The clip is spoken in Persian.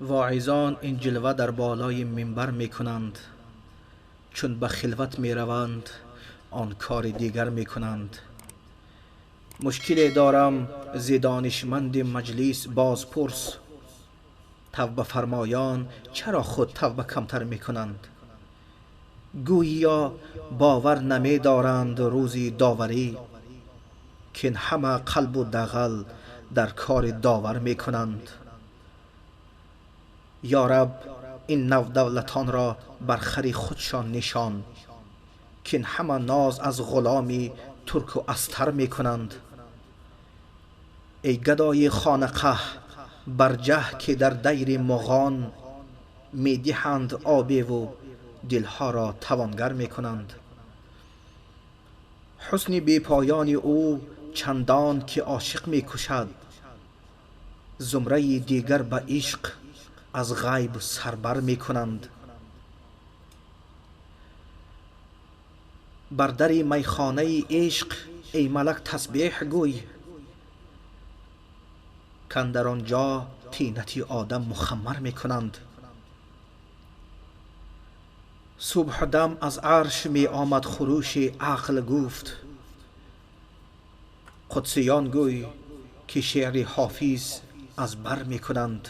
واعظان این جلوه در بالای منبر می کنند، چون به خلوت می روند آن کار دیگر می کنند. مشکلی دارم ز دانشمند مجلس باز پرس، توبه فرمایان چرا خود توبه کمتر می کنند؟ گوییا باور نمی دارند روزی داوری، که همه قلب و دغل در کار داور می کنند. یا رب این نو دولتان را بر خر خودشان نشان، که همه ناز از غلامی ترک و استر می کنند. ای گدای خانقه برجه که در دیر مغان، می دهند آبی و دلها را توانگر می کنند. حسن بی پایان او چندان که عاشق می کشد، زمره دیگر به عشق از غیب سربر می کنند. بر در میخانه عشق ای ملک تسبیح گوی، کاندر آنجا طینت آدم مخمر می کنند. صبح دم از عرش می آمد خروش عقل گفت، قدسیان گوی که شعر حافظ از بر می کنند.